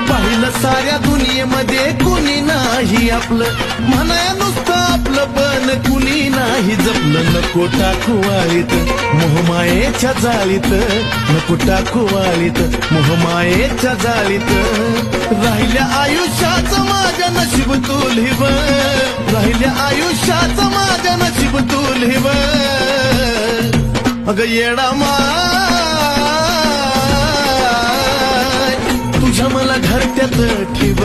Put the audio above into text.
पाहिलं साऱ्या दुनियेमध्ये कुणी नाही आपलं, म्हणाया नुसतं आपलं पण कुणी नाही जपलं. नको टाकू वाळीत मोहमायेच्या जाळीत, नको टाकू वाळीत मोहमायेच्या जाळीत. राहिल्या आयुष्याचं माझ्या नशीब तू लिहिव, राहिल्या आयुष्याचं माझ्या नशीब तू लिहिव. अगं येडा माय तुझ्या मला घरट्यात ठेव.